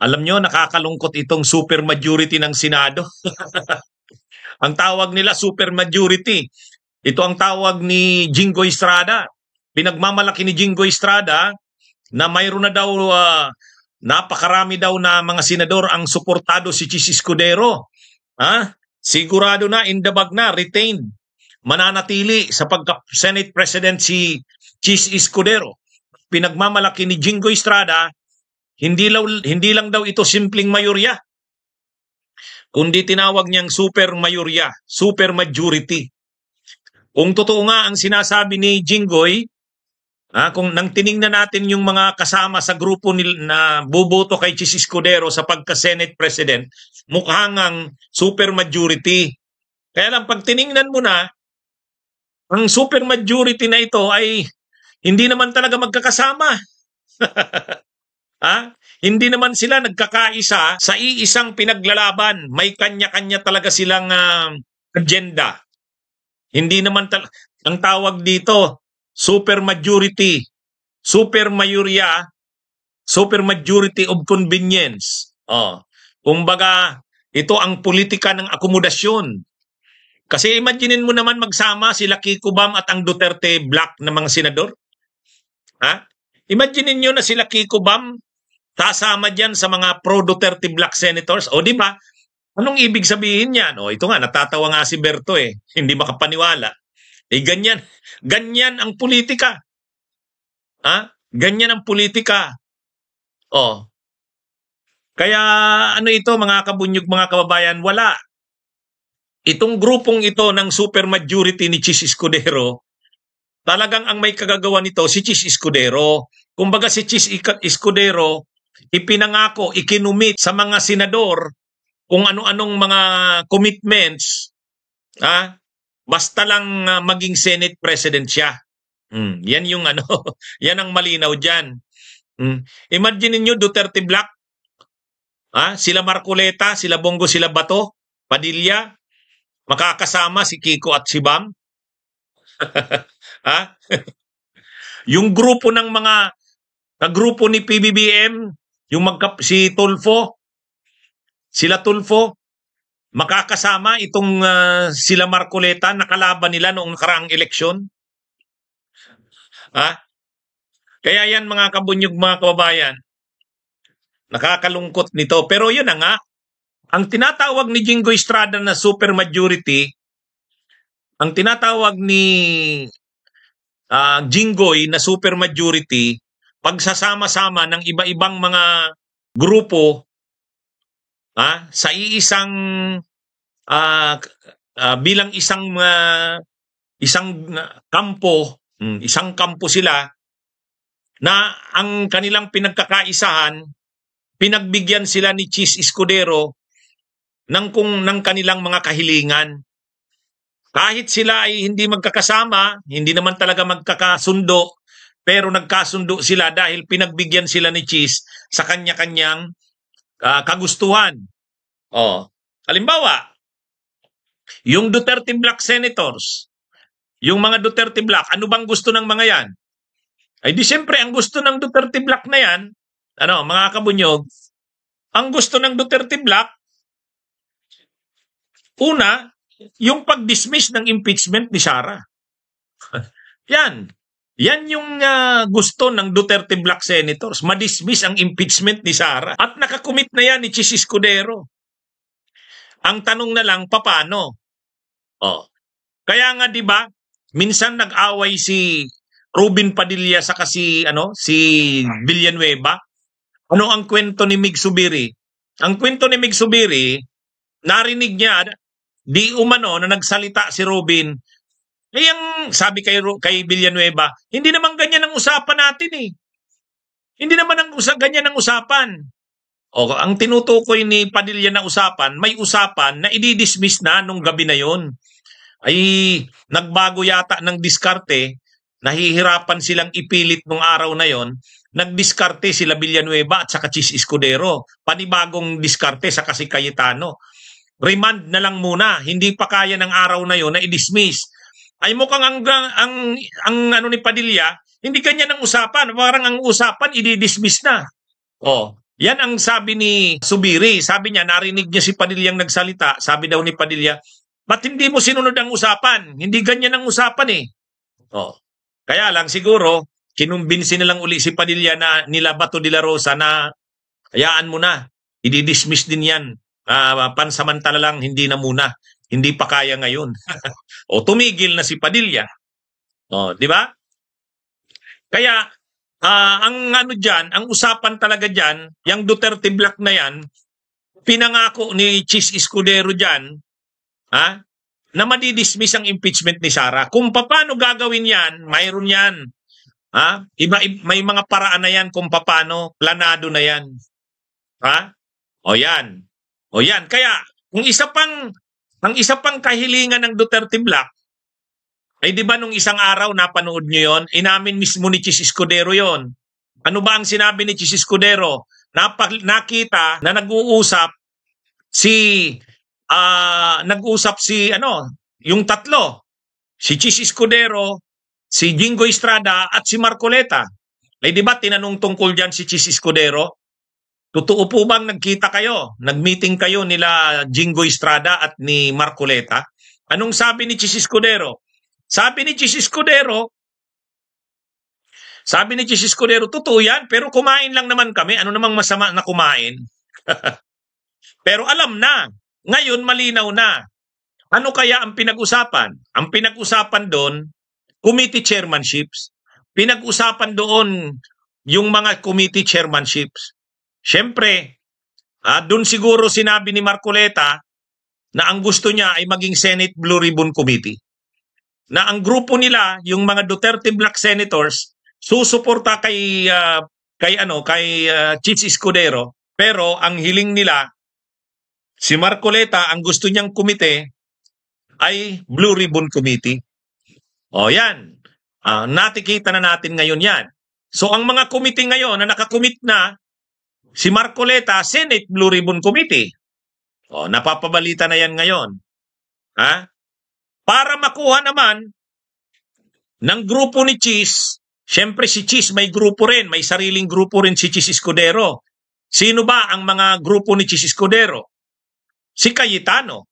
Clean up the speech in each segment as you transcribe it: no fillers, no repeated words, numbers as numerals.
Alam nyo, nakakalungkot itong supermajority ng Senado. Ang tawag nila supermajority. Ito ang tawag ni Jingo Estrada. Pinagmamalaki ni Jingo Estrada na mayroon na daw, napakarami daw na mga senador ang suportado si Chis Escudero. Sigurado na, in the bag na, retained. Mananatili sa pagka-Senate President si Chis Escudero. Pinagmamalaki ni Jingo Estrada, hindi lang daw ito simpleng mayorya, kundi tinawag niyang super mayorya, super majority. Kung totoo nga ang sinasabi ni Jinggoy, kung nang tiningnan natin yung mga kasama sa grupo na buboto kay Chis Escudero sa pagka-Senate President, mukhang ang super majority. Kaya lang pag tiningnan mo na, ang super majority na ito ay hindi naman talaga magkakasama. Hindi naman sila nagkakaisa sa iisang pinaglalaban. May kanya-kanya talaga silang agenda. Hindi naman ang tawag dito, super majority, super mayorya, super majority of convenience. Kumbaga, ito ang politika ng akomodasyon. Kasi imaginein mo naman magsama sila Kiko Bam at ang Duterte Black na mga senador. Imaginein nyo na sila Kiko Bam kasama dyan sa mga pro-Duterte Black senators. O di ba? Anong ibig sabihin yan? O ito nga, natatawa nga si Berto hindi makapaniwala. Ganyan ang politika. Ganyan ang politika. Kaya ano ito mga kabunyog, mga kababayan, wala. Itong grupong ito ng super majority ni Chis Escudero, talagang ang may kagagawa nito si Chis Escudero. Kumbaga si Chis Escudero, ipinangako, ikinumit sa mga senador kung ano-anong mga commitments, basta lang maging Senate President siya. Yan yung yan ang malinaw dyan. Imagine niyo Duterte Black, sila Marcoleta, sila Bongo, sila Bato, Padilla, makakasama si Kiko at si Bam. Yung grupo ng mga kagrupo ni PBBM, yung si Tulfo, sila Tulfo, makakasama itong sila Marcoleta, nakalaban nila noong nakaraang eleksyon. Kaya yan mga kabunyog, mga kababayan, nakakalungkot nito. Pero yun na nga, ang tinatawag ni Jingo Estrada na super majority, ang tinatawag ni Jinggoy na super majority, pagsasama-sama ng iba-ibang mga grupo sa iisang bilang isang kampo sila na ang kanilang pinagkakaisahan, pinagbigyan sila ni Chis Escudero ng kanilang mga kahilingan. Kahit sila ay hindi magkakasama, hindi naman talaga magkakasundo, pero nagkasundo sila dahil pinagbigyan sila ni Chis sa kanya-kanyang kagustuhan. Halimbawa, yung Duterte Black senators, yung mga Duterte Black, ano bang gusto ng mga yan? Ay di siyempre, ang gusto ng Duterte Black na yan, mga kabunyog, ang gusto ng Duterte Black, una, yung pag-dismiss ng impeachment ni Sara. Yan yung gusto ng Duterte Black senators, ma-dismiss ang impeachment ni Sara. At nakakumit na yan ni Chis Escudero. Ang tanong na lang, paano? Kaya nga 'di ba, minsan nag-away si Robin Padilla sa si Villanueva. Ano ang kwento ni Mig Subiri? Ang kwento ni Mig Subiri, narinig niya di umano na nagsalita si Robin. Ang sabi kay Villanueva, hindi naman ganyan ang usapan natin . Hindi naman ganyan ang usapan. Ang tinutukoy ni Padilla na usapan, may usapan na i-dismiss na nung gabi na yon. Ay nagbago yata ng diskarte, nahihirapan silang ipilit nung araw na yon. Nagdiskarte sila Villanueva at saka Chis Escudero. Panibagong diskarte sa si Cayetano. Remand na lang muna, hindi pa kaya ng araw na yon na i-dismiss. Ay mukhang ang ni Padilla, hindi ganyan ang usapan. Parang ang usapan i-dismiss na. Yan ang sabi ni Subiri. Sabi niya, narinig niya si Padilyang nagsalita. Sabi daw ni Padilla, ba't hindi mo sinunod ang usapan? Hindi ganyan ang usapan eh. Oh. Kaya lang siguro, kinumbinsi nilang uli si Padilla na nila Bato de la Rosa na hayaan mo na. I-dismiss din yan. Pansamantala lang, hindi na muna. Hindi pa kaya ngayon. O tumigil na si Padilla. O, di ba? Kaya, ang ano dyan, ang usapan talaga dyan, yung Duterte Black na yan, pinangako ni Chis Escudero dyan, na madidismiss ang impeachment ni Sara. Kung paano gagawin yan, mayroon yan. May mga paraan na yan kung paano, planado na yan. O yan. O yan. Kaya, ang isa pang kahilingan ng Duterte Black, ay di ba nung isang araw napanood nyo yon? Inamin mismo ni Chis Escudero yon. Ano ba ang sinabi ni Chis Escudero? Nakita na nag-uusap yung tatlo. Si Chis Escudero, si Jingo Estrada at si Marcoleta. Ay di ba tinanong tungkol dyan si Chis Escudero? Totoo po bang nagkita kayo? Nag-meeting kayo nila Jingo Estrada at ni Marcoleta? Anong sabi ni Chis Escudero? Sabi ni Chis Escudero, totoo yan, pero kumain lang naman kami. Ano namang masama na kumain? Pero alam na, ngayon malinaw na. Ano kaya ang pinag-usapan? Ang pinag-usapan doon, committee chairmanships. Pinag-usapan doon yung mga committee chairmanships. Siyempre, doon siguro sinabi ni Marcoleta na ang gusto niya ay maging Senate Blue Ribbon Committee. Na ang grupo nila, yung mga Duterte Black Senators, susuporta kay Chis Escudero, pero ang hiling nila, si Marcoleta, ang gusto niyang komite ay Blue Ribbon Committee. O yan, natikita na natin ngayon yan. So ang mga komite ngayon na nakakomit na, si Marcoleta, Senate Blue Ribbon Committee. O, napapabalita na yan ngayon. Para makuha naman ng grupo ni Chis, syempre si Chis may grupo rin, may sariling grupo rin si Chis Escudero. Sino ba ang mga grupo ni Chis Escudero? Si Cayetano.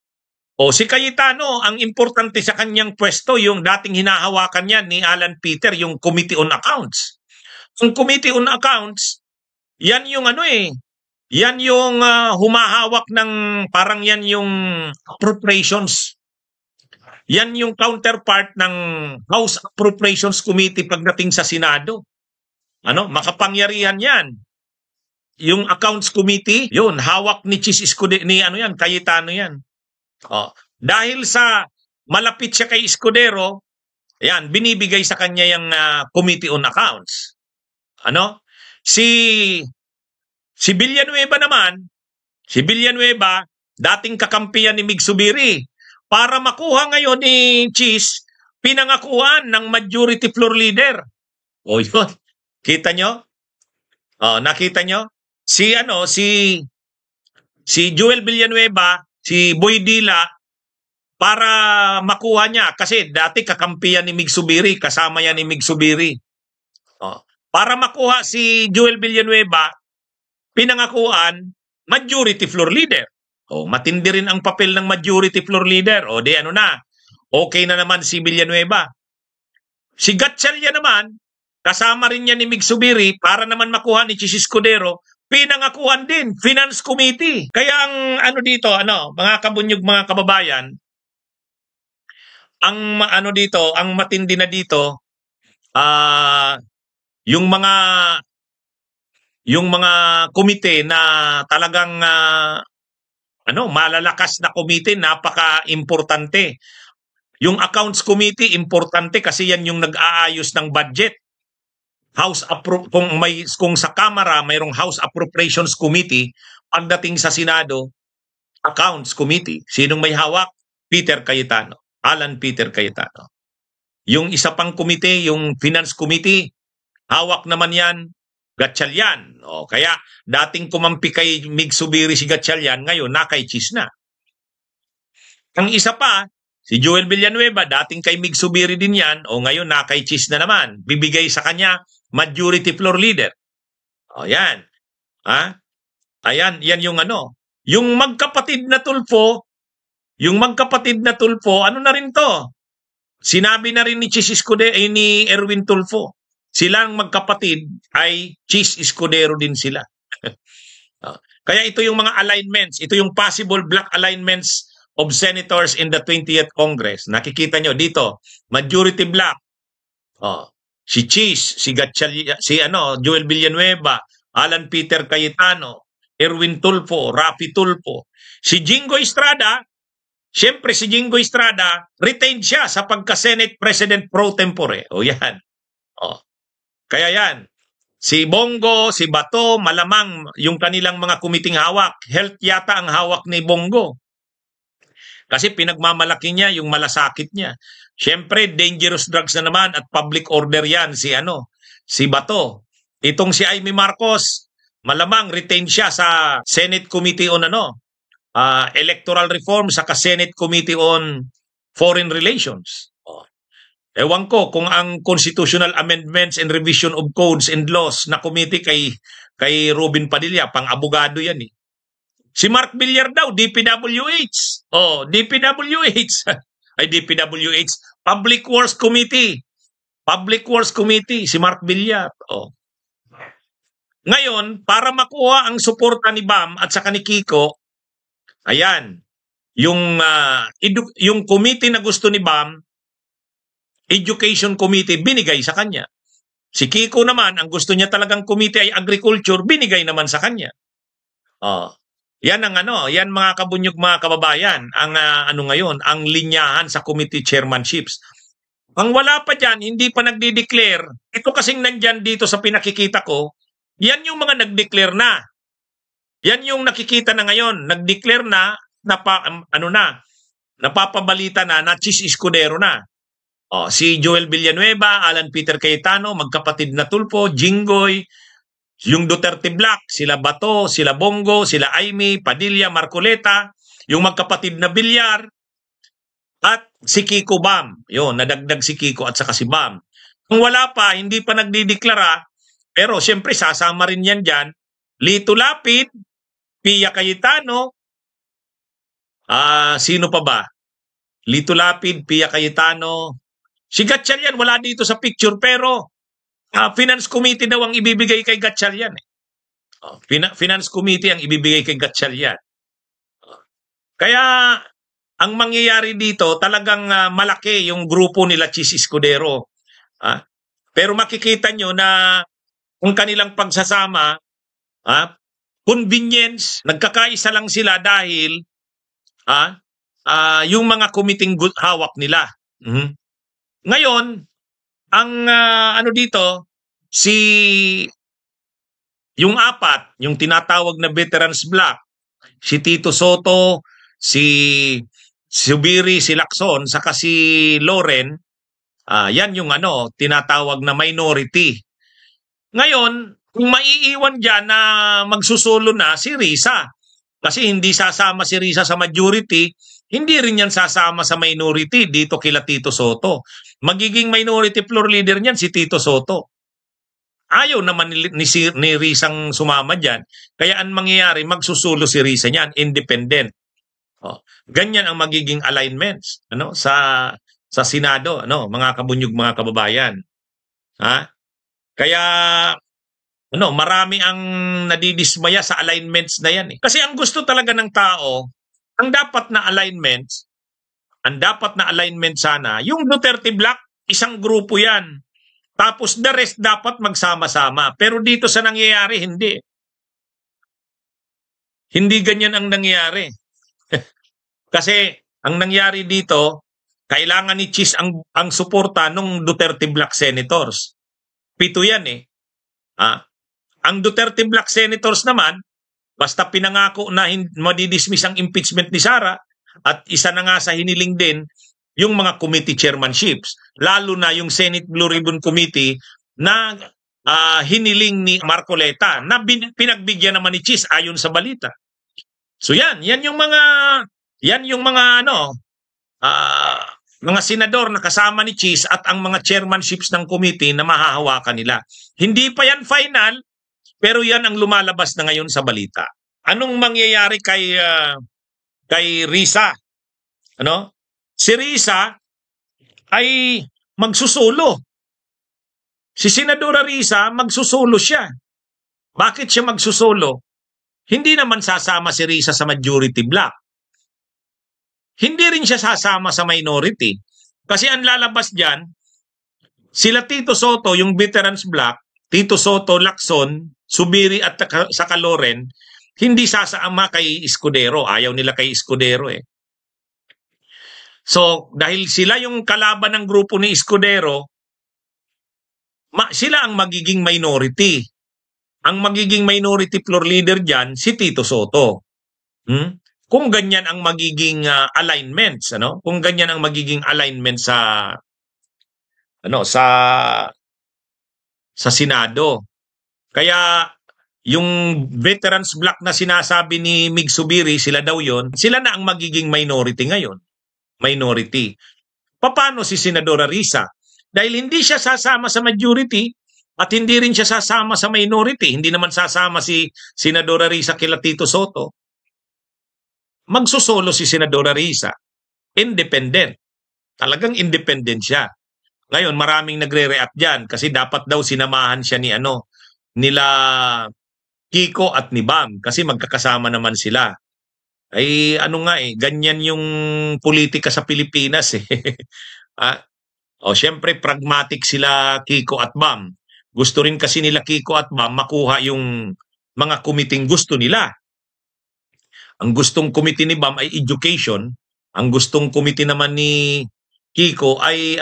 O si Cayetano, ang importante sa kanyang pwesto, yung dating hinahawakan niya ni Alan Peter, yung Committee on Accounts. Ang Committee on Accounts, yan yung yan yung humahawak ng, parang yan yung appropriations. Yan yung counterpart ng House Appropriations Committee pagdating sa Senado. Makapangyarihan yan. Yung Accounts Committee, yun, hawak ni Chis Escudero, Cayetano yan. Dahil sa malapit siya kay Escudero, yan, binibigay sa kanya yung Committee on Accounts. Si Villanueva naman, dating kakampiyan ni Mig Subiri. Para makuha ngayon ni Chis, pinangakuan ng majority floor leader. O yun, kita nyo? Nakita nyo? Si Joel Villanueva, si Boy Dila, para makuha niya, kasi dati kakampiyan ni Mig Subiri, kasama yan ni Mig Subiri. Para makuha si Joel Villanueva, pinangakuan majority floor leader. Matindi rin ang papel ng majority floor leader. Okay na naman si Villanueva. Si Gatchalian naman, kasama rin niya ni Mig Subiri, para naman makuha ni Chis Escudero, pinangakuan din, Finance Committee. Kaya ang mga kabunyog, mga kababayan, ang matindi na dito, yung mga komite na talagang malalakas na komite, napaka-importante. Yung Accounts Committee, importante kasi yan yung nag-aayos ng budget. Kung sa Kamara mayroong House Appropriations Committee, pagdating sa Senado, Accounts Committee. Sinong may hawak? Alan Peter Cayetano. Yung isa pang komite, yung Finance Committee, hawak naman yan Gatchalian. Kaya dating kumampi kay Mig Subiri si Gatchalian, ngayon kay Chis na. Ang isa pa, si Joel Villanueva, dating kay Mig Subiri din yan, ngayon kay Chis na naman. Bibigay sa kanya majority floor leader. Yan. Ayan, yan yung ano. Yung magkapatid na Tulfo, ano na rin to? Sinabi na rin ni Chis Escudero, ni Erwin Tulfo. Silang magkapatid ay Chis Escudero din sila. Kaya ito yung mga alignments, ito yung possible black alignments of senators in the 20th Congress. Nakikita nyo dito, majority black. Si Chis, si Gatchalian, Joel Villanueva, Alan Peter Cayetano, Erwin Tulfo, Rafi Tulfo. Si Jingo Estrada, siyempre si Jingo Estrada, retained siya sa pagka-Senate President pro tempore. O yan. Kaya yan. Si Bongo, si Bato, malamang yung kanilang mga kumiting hawak. Health yata ang hawak ni Bongo. Kasi pinagmamalaki niya yung malasakit niya. Siyempre, dangerous drugs na naman at public order yan si Bato. Itong si Amy Marcos, malamang retain siya sa Senate Committee on Electoral Reform sa Senate Committee on Foreign Relations. Ewan ko kung ang Constitutional Amendments and Revision of Codes and Laws na committee kay Robin Padilla, pang-abogado yan eh. Si Mark Villar daw, DPWH. DPWH. Ay, DPWH. Public Works Committee. Public Works Committee, si Mark Villar. Ngayon, para makuha ang suporta ni Bam at saka ni Kiko, ayan, yung committee na gusto ni Bam, Education Committee, binigay sa kanya. Si Kiko naman, ang gusto niya talagang committee ay Agriculture, binigay naman sa kanya. Yan ang yan mga kabunyog, mga kababayan, ang ngayon, ang linyahan sa committee chairmanships. Ang wala pa dyan, hindi pa nagdi-declare. Ito kasing nandyan dito sa pinakikita ko, yan yung mga nag-declare na. Yan yung nakikita na ngayon, nag-declare na, napapabalita na Chis Escudero na. Si Joel Villanueva, Alan Peter Cayetano, magkapatid na Tulfo, Jinggoy, yung Duterte Black, sila Bato, sila Bongo, sila Amy, Padilla, Marcoleta, yung magkapatid na Villar, at si Kiko Bam. Yun, nadagdag si Kiko at saka si Bam. Kung wala pa, hindi pa nagdideklara, pero siyempre sasama rin yan dyan, Lito Lapid, Pia Cayetano, sino pa ba? Lito Lapid, Pia Cayetano, si Gatchalian wala dito sa picture pero Finance Committee daw ang ibibigay kay Gatchalian. Finance Committee ang ibibigay kay Gatchalian. Kaya ang mangyayari dito talagang malaki yung grupo nila Chis Escudero. Pero makikita nyo na ang kanilang pagsasama, convenience, nagkakaisa lang sila dahil yung mga committing hawak nila. Ngayon, ang dito, yung apat, yung tinatawag na Veterans Block, si Tito Soto, si Subiri, si Lacson, saka si Loren, yan yung tinatawag na minority. Ngayon, kung maiiwan dyan na magsusulo na si Risa, kasi hindi sasama si Risa sa majority, hindi rin yan sasama sa minority dito kila Tito Soto. Magiging minority floor leader niyan si Tito Soto. Ayaw naman ni Risang sumama dyan. Kaya ang mangyayari, magsusulo si Risa niyan, independent. Ganyan ang magiging alignments sa Senado, mga kabunyog, mga kababayan. Kaya marami ang nadidismaya sa alignments na yan. Kasi ang gusto talaga ng tao, ang dapat na alignment sana, yung Duterte Black, isang grupo yan. Tapos the rest dapat magsama-sama. Pero dito sa nangyayari, hindi. Hindi ganyan ang nangyayari. Kasi ang nangyari dito, kailangan ni Chis ang suporta ng Duterte Black Senators. 7 yan eh. Ang Duterte Black Senators naman, basta pinangako na madidismiss ang impeachment ni Sara at isa na nga sa hiniling din yung mga committee chairmanships, lalo na yung Senate Blue Ribbon Committee na hiniling ni Marcoleta na pinagbigyan naman ni Chis ayon sa balita. So yan yung mga mga senador na kasama ni Chis at ang mga chairmanships ng committee na mahahawakan nila. Hindi pa yan final, pero yan ang lumalabas na ngayon sa balita. Anong mangyayari kay Risa? Ano? Si Risa ay magsusulo. Si Senadora Risa magsusulo siya. Bakit siya magsusulo? Hindi naman sasama si Risa sa majority block. Hindi rin siya sasama sa minority. Kasi ang lalabas diyan, sila Tito Soto, yung veterans block, Tito Soto, Lacson, Subiri at saka Loren, hindi sasama kay Escudero. Ayaw nila kay Escudero eh. So, dahil sila yung kalaban ng grupo ni Escudero, sila ang magiging minority. Ang magiging minority floor leader dyan, si Tito Soto. Kung ganyan ang magiging alignments, ano? Kung ganyan ang magiging alignment sa Senado. Kaya yung veterans block na sinasabi ni Mig Subiri, sila daw yon, sila na ang magiging minority ngayon. Minority. Paano si Senadora Risa? Dahil hindi siya sasama sa majority at hindi rin siya sasama sa minority. Hindi naman sasama si Senadora Risa kila Tito Soto. Magsusolo si Senadora Risa. Independent. Talagang independent siya. Ngayon, maraming nagre-react dyan kasi dapat daw sinamahan siya nila Kiko at ni Bam kasi magkakasama naman sila. Ay ano nga ganyan yung politika sa Pilipinas eh. Siyempre pragmatic sila Kiko at Bam. Gusto rin kasi nila Kiko at Bam makuha yung mga kumiting gusto nila. Ang gustong committee ni Bam ay education, ang gustong committee naman ni Kiko ay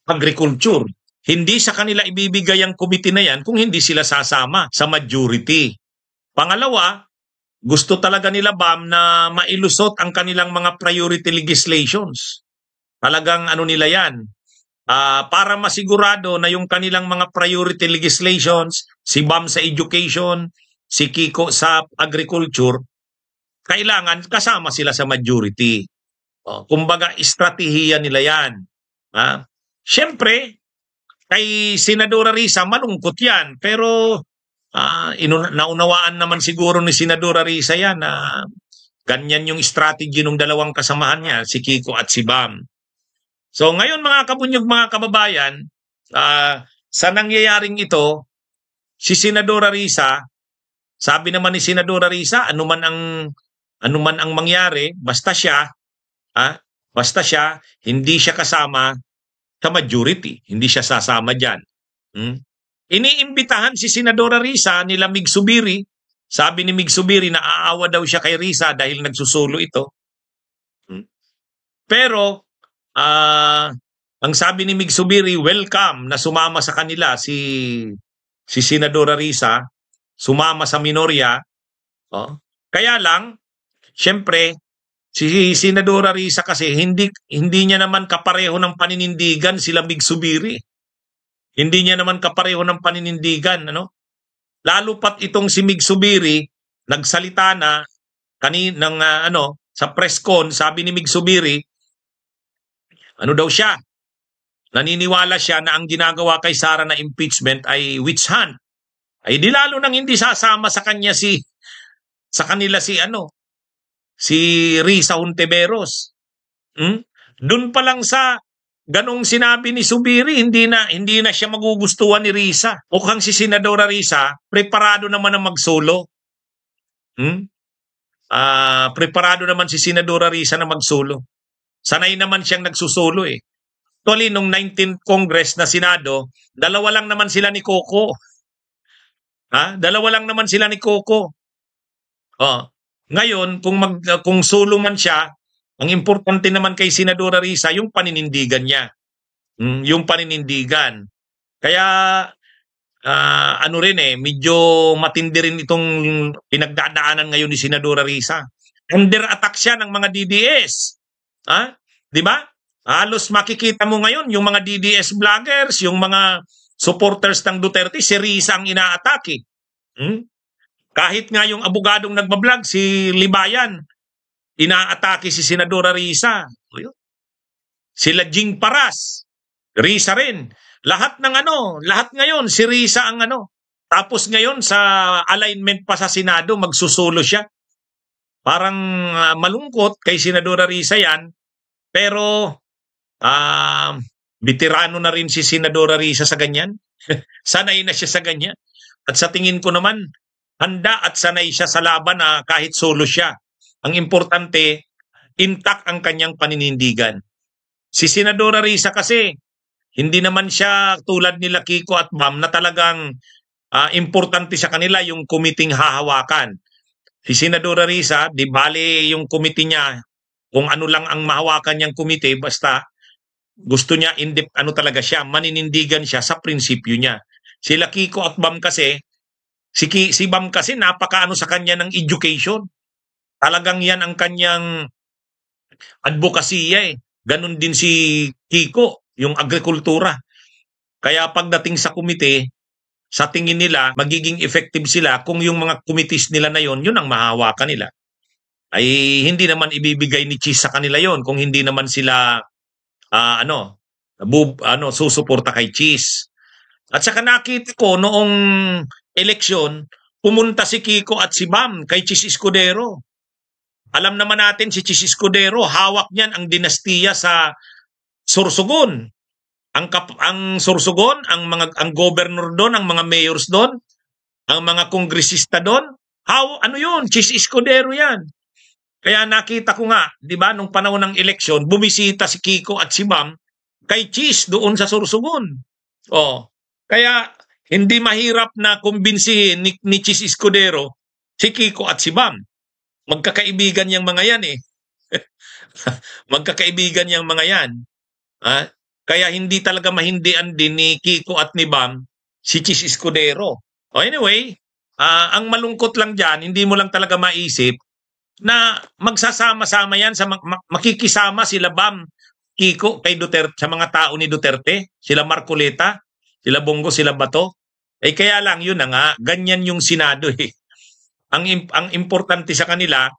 agriculture. Hindi sa kanila ibibigay ang committee na yan kung hindi sila sasama sa majority. Pangalawa, gusto talaga nila Bam na mailusot ang kanilang mga priority legislations. Talagang nila yan. Para masigurado na yung kanilang mga priority legislations, si Bam sa education, si Kiko sa agriculture, kailangan kasama sila sa majority. Kumbaga, estratehiya nila yan. Siyempre, kay Senadora Risa, malungkot yan. Pero naunawaan naman siguro ni Senadora Risa yan na ganyan yung strategy ng dalawang kasamahan niya, si Kiko at si Bam. So ngayon mga kabunyog, mga kababayan, sa nangyayaring ito, si Senadora Risa, sabi naman ni Senadora Risa, anuman ang mangyari, basta siya, hindi siya kasama sa majority. Hindi siya sasama dyan. Iniimbitahan si Senadora Risa nila Mig Subiri. Sabi ni Mig Subiri na aawa daw siya kay Risa dahil nagsusulo ito. Pero, ang sabi ni Mig Subiri, welcome na sumama sa kanila si Senadora Risa, sumama sa minorya. Kaya lang, syempre, si Senadora Risa kasi hindi niya naman kapareho ng paninindigan sila Mig Subiri. Hindi niya naman kapareho ng paninindigan, Lalo pat itong si Mig Subiri nagsalita na kaninang sa press con, sabi ni Mig Subiri, daw siya? Naniniwala siya na ang ginagawa kay Sara na impeachment ay witch hunt. Ay di lalo nang hindi sasama sa kanila si Risa Hontiveros. Doon pa lang sa ganong sinabi ni Subiri, hindi na siya magugustuhan ni Risa. Mukhang si Senadora Risa, preparado naman na magsolo. Preparado naman si Senadora Risa na magsolo. Sanay naman siyang nagsusolo eh. Actually, nung 19th Congress na Senado, dalawa lang naman sila ni Coco. Dalawa lang naman sila ni Coco. Ngayon, kung solo man siya, ang importante naman kay Senadora Risa, yung paninindigan niya. Yung paninindigan. Kaya, medyo matindi rin itong pinagdadaanan ngayon ni Senadora Risa. Under attack siya ng mga DDS. Di ba? Halos makikita mo ngayon yung mga DDS vloggers, yung mga supporters ng Duterte, si Risa ang inaatake. Kahit nga yung abogadong nagbablog, si Libayan, inaatake si Senadora Risa. Sila Jing Paras, Risa rin. Lahat ngayon, si Risa ang Tapos ngayon sa alignment pa sa Senado, magsusulo siya. Parang malungkot kay Senadora Risa yan, pero veterano na rin si Senadora Risa sa ganyan. Sanay na siya sa ganyan. At sa tingin ko naman, handa at sanay siya sa laban na kahit solo siya. Ang importante, intact ang kanyang paninindigan. Si Senadora Risa kasi, hindi naman siya tulad nila Kiko at Bam na talagang importante sa kanila yung committee hahawakan. Si Senadora Risa, di bale yung committee niya, kung ano lang ang mahawakan niyang committee, basta gusto niya, ano talaga siya, maninindigan siya sa prinsipyo niya. Sila Kiko at Bam kasi, si Bam kasi napakaano sa kanya ng education. Talagang yan ang kanyang advokasya eh. Ganon din si Kiko, yung agrikultura. Kaya pagdating sa komite, sa tingin nila, magiging effective sila kung yung mga committees nila na yun ang mahawakan nila. Ay hindi naman ibibigay ni Cheese sa kanila yon kung hindi naman sila susuporta kay Cheese. At saka nakita ko noong eleksyon, pumunta si Kiko at si Bam kay Cheese Escudero. Alam naman natin si Cheese Escudero, hawak niyan ang dinastiya sa Sorsogon. Ang Sorsogon, ang governor doon, ang mga mayors doon, ang mga kongresista doon, ano yun? Cheese Escudero yan. Kaya nakita ko nga, di ba, nung panahon ng eleksyon, bumisita si Kiko at si Bam kay Cheese doon sa Sorsogon. Kaya hindi mahirap na kumbinsihin ni Cheese Escudero si Kiko at si Bam. Magkakaibigan yang mga yan eh. Magkakaibigan yang mga yan. Kaya hindi talaga mahindian din ni Kiko at ni Bam si Cheese Escudero. Anyway, ang malungkot lang dyan, hindi mo lang talaga maisip na magsasama-sama yan, makikisama sila Bam, Kiko kay Duterte, sa mga tao ni Duterte, sila Marcoleta, sila Bongo, sila Bato. Kaya lang yun na nga, ganyan yung Senado eh. Ang importante sa kanila,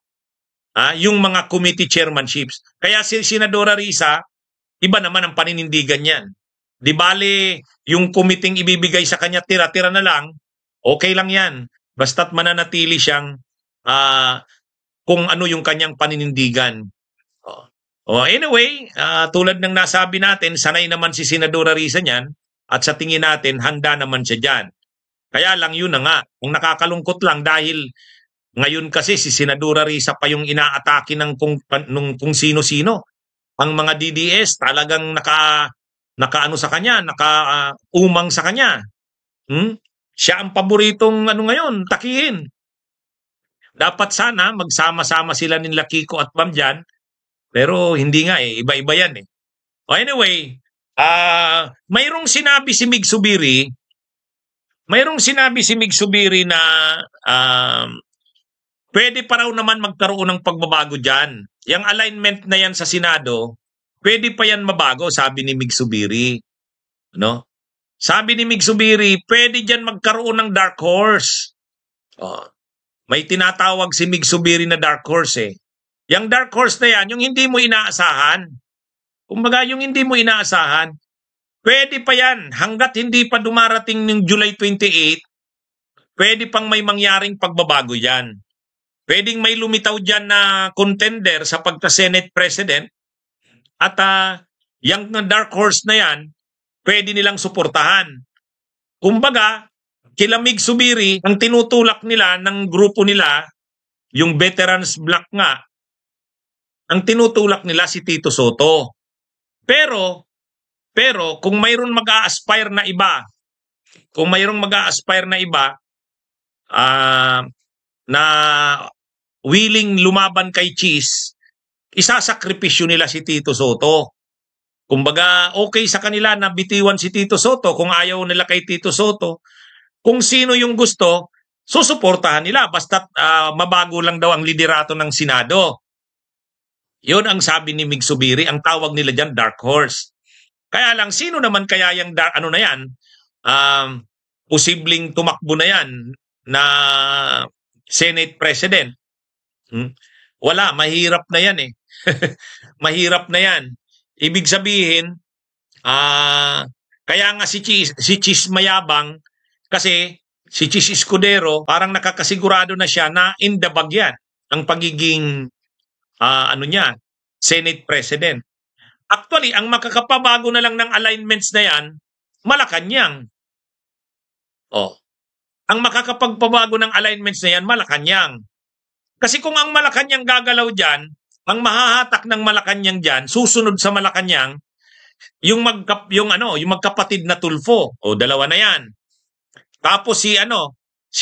yung mga committee chairmanships. Kaya si Senadora Risa, iba naman ang paninindigan niyan. Di bale, yung committee ibibigay sa kanya tira-tira na lang, okay lang yan. Basta't mananatili siyang kung ano yung kanyang paninindigan. Anyway, tulad ng nasabi natin, sanay naman si Senadora Risa niyan at sa tingin natin, handa naman siya dyan. Kaya lang yun na nga, ang nakakalungkot lang dahil ngayon kasi si Senadora Risa pa yung inaatake ng kung sino-sino. Ang mga DDS talagang nakaano sa kanya, nakaumang sa kanya. Siya ang paboritong ngayon, takihin. Dapat sana magsama-sama sila nila Kiko at Bam dyan, pero hindi nga eh, iba-iba yan eh. Anyway, mayroong sinabi si Mig Subiri na pwede pa raw naman magkaroon ng pagbabago dyan. Yung alignment na yan sa Senado, pwede pa yan mabago, sabi ni Mig Subiri. Sabi ni Mig Subiri, pwede dyan magkaroon ng dark horse. May tinatawag si Mig Subiri na dark horse eh. Yung dark horse na yan, yung hindi mo inaasahan. Kumbaga, yung hindi mo inaasahan, pwede pa yan. Hanggat hindi pa dumarating ng July 28, pwede pang may mangyaring pagbabago yan. Pwedeng may lumitaw dyan na contender sa pagka-Senate President at yung dark horse na yan, pwede nilang suportahan. Kumbaga, kila Mig Subiri, ang tinutulak nila ng grupo nila, yung Veterans Bloc nga, ang tinutulak nila si Tito Soto. Pero kung mayroon mag-a-aspire na iba, na willing lumaban kay Cheese, isasakripisyo nila si Tito Soto. Kumbaga, okay sa kanila na bitiwan si Tito Soto kung ayaw nila kay Tito Soto. Kung sino yung gusto, susuportahan nila basta't mabago lang daw ang liderato ng Senado. Yun ang sabi ni Mig Subiri, ang tawag nila dyan dark horse. Kaya lang, sino naman kaya yung na yan, posibleng tumakbo na yan na Senate President? Wala, mahirap na yan eh. Mahirap na yan. Ibig sabihin, kaya nga si Cheese mayabang kasi si Chis Escudero, parang nakakasigurado na siya na in the bag yan ang pagiging ano niya, Senate President. Actually, ang makakapabago na lang ng alignments na yan, Malacanang. Oh, ang makakapagpabago ng alignments na yan, Malacanang. Kasi kung ang Malacanang gagalaw dyan, ang mahahatak ng Malacanang dyan, susunod sa Malacanang, yung magkapatid na Tulfo, o dalawa na yan. Tapos si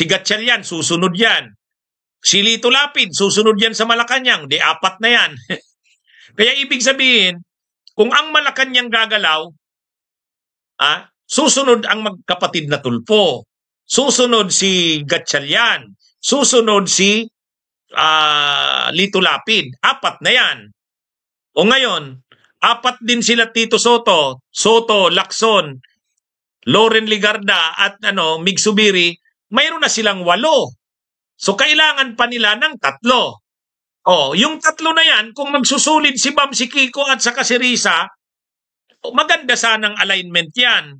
Gatchalian, susunod yan. Si Lito Lapid, susunod yan sa Malacanang, di apat na yan. Kaya ibig sabihin, kung ang Malacanang gagalaw, susunod ang magkapatid na Tulfo, susunod si Gatchalian, susunod si Lito Lapid, apat na yan. O ngayon, apat din sila Tito Soto, Lacson, Loren Ligarda at Mig Subiri, mayroon na silang 8. So kailangan pa nila ng 3. Yung 3 na yan, kung magsusulid si Bam, si Kiko at saka si Risa, maganda sanang alignment yan.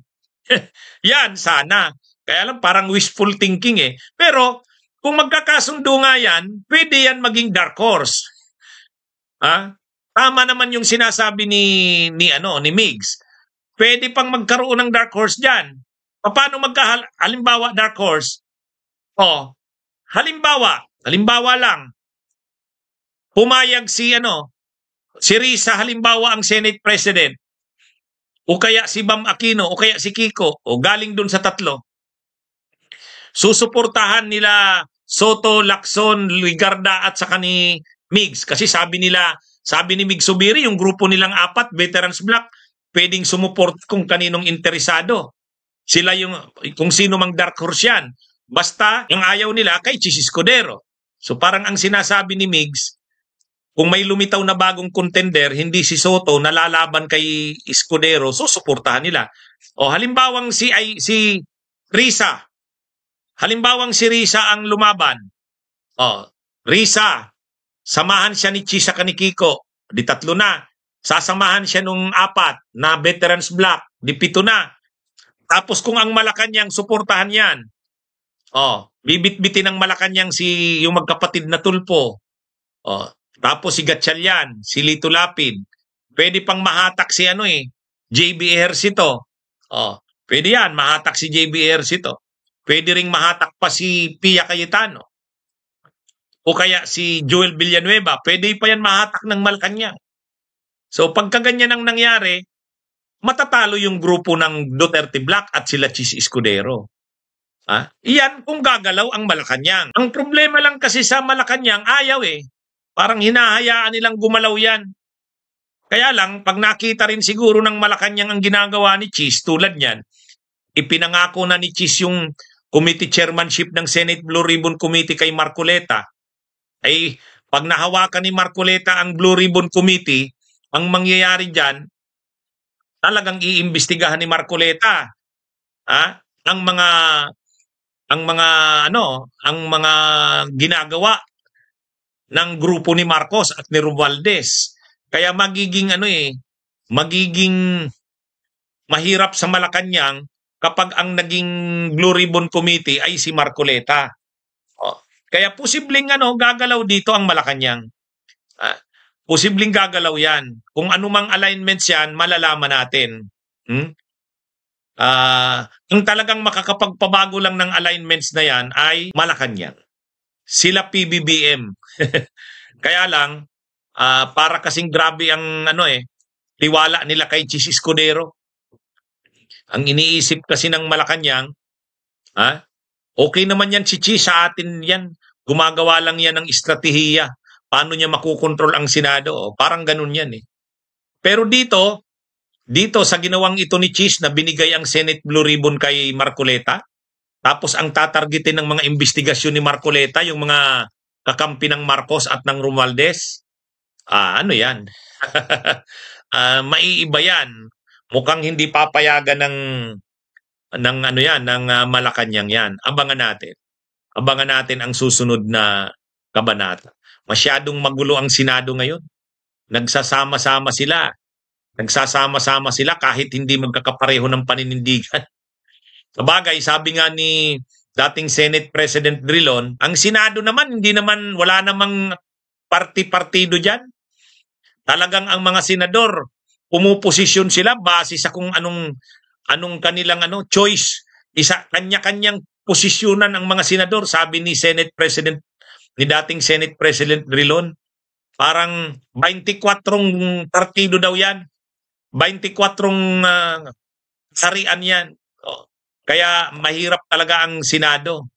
Yan sana. Kaya lang parang wishful thinking eh. Pero kung magkakasundo nga yan, pwede yan maging dark horse. Tama naman yung sinasabi ni Migs. Pwede pang magkaroon ng dark horse diyan. Paano halimbawa dark horse? Halimbawa lang. Pumayag si Risa halimbawa ang Senate President. O kaya si Bam Aquino, o kaya si Kiko, o galing dun sa 3. Susuportahan nila Soto, Lacson, Ligarda at saka ni Migs. Kasi sabi ni Mig Subiri, yung grupo nilang 4, Veterans Bloc, pwedeng sumuport kung kaninong interesado. Sila kung sino mang dark horse yan. Basta, yung ayaw nila kay Chis Escudero. So parang ang sinasabi ni Migs, kung may lumitaw na bagong contender, hindi si Soto nalalaban kay Escudero, so suportahan nila. Halimbawang si Risa. Halimbawang si Risa ang lumaban. Risa, samahan siya ni Chis sa ni Kiko. Di 3 na. Sasamahan siya nung 4 na Veterans Bloc. Di 7 na. Tapos kung ang Malacanang, suportahan yan. Bibit-bitin ng Malacanang yung magkapatid na Tulfo. Tapos si Gatchalian, si Lito Lapid. Pwede pang mahatak si JB Ejercito. Pwede yan, mahatak si JB Ejercito. Pwede ring mahatak pa si Pia Cayetano. O kaya si Joel Villanueva. Pwede pa yan mahatak ng Malacanang. So pagkaganyan ang nangyari, matatalo yung grupo ng Duterte Bloc at sila Chis Escudero. Iyan kung gagalaw ang Malacanang. Ang problema lang kasi sa Malacanang, ayaw eh. Parang hinahayaan nilang gumalaw yan. Kaya lang, pag nakita rin siguro ng Malacanang ang ginagawa ni Chis, tulad niyan, ipinangako na ni Chis yung committee chairmanship ng Senate Blue Ribbon Committee kay Marcoleta. Ay, pag nahawakan ni Marcoleta ang Blue Ribbon Committee, ang mangyayari dyan, talagang iimbestigahan ni Marcoleta ang mga ginagawa ng grupo ni Marcos at ni Romualdez. Kaya magiging mahirap sa Malacanang kapag ang naging Blue Ribbon Committee ay si Marcoleta. Kaya posibleng gagalaw dito ang Malacanang. Posibleng gagalaw yan. Kung anumang alignments yan, malalaman natin. Ang talagang makakapagpabago lang ng alignments na yan ay Malacanang. Sila PBBM. Kaya lang, para kasing grabe ang tiwala nila kay Chis Escudero. Ang iniisip kasi ng Malacanang, okay naman yan si Chis, sa atin yan. Gumagawa lang yan ng estratehiya. Paano niya makukontrol ang Senado? Parang ganun yan eh. Pero dito sa ginawang ito ni Chis na binigay ang Senate Blue Ribbon kay Marcoleta, tapos ang tatargetin ng mga investigasyon ni Marcoleta, yung mga kakampi ng Marcos at ng Romualdez, yan? Maiiba yan. Mukhang hindi papayagan ng Malacanang yan. Abangan natin ang susunod na kabanata. Masyadong magulo ang Senado ngayon. Nagsasama-sama sila kahit hindi magkakapareho ng paninindigan. Sabagay, sabi nga ni dating Senate President Drilon. Ang Senado naman, wala namang party-partido dyan. Talagang ang mga senador, pumuposisyon sila base sa kung anong kanilang choice. Kanya-kanyang posisyonan ang mga senador, sabi ni dating Senate President Drilon. Parang 24 partido daw yan. 24 sarian yan. Kaya mahirap talaga ang Senado.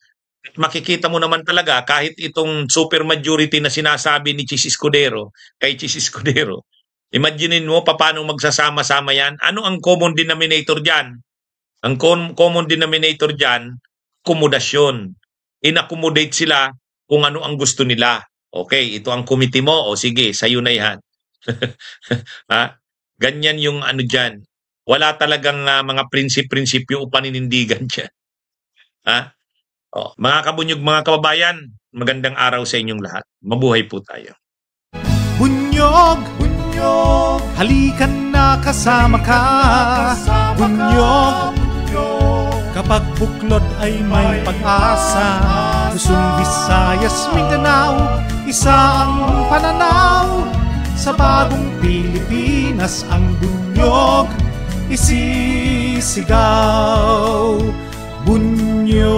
Makikita mo naman talaga kahit itong supermajority na sinasabi ni Chis Escudero, kay Chis Escudero, imaginein mo paano magsasama-sama yan. Ano ang common denominator dyan? Ang common denominator dyan, akomodasyon. In-accommodate sila kung ano ang gusto nila. Okay, ito ang committee mo. O sige, sa'yo na yan. Ha? Ganyan yung dyan. Wala talagang mga prinsipyo o paninindigan dyan. Ha? Mga kabunyog, mga kababayan, magandang araw sa inyong lahat. Mabuhay po tayo. Bunyog, bunyog, halikan na kasama ka. Bunyog, kapag buklod ay may pag-asa. Luzon, Visayas, Mindanao, isa ang pananaw. Sa bagong Pilipinas ang bunyog isisigaw. Bunyog.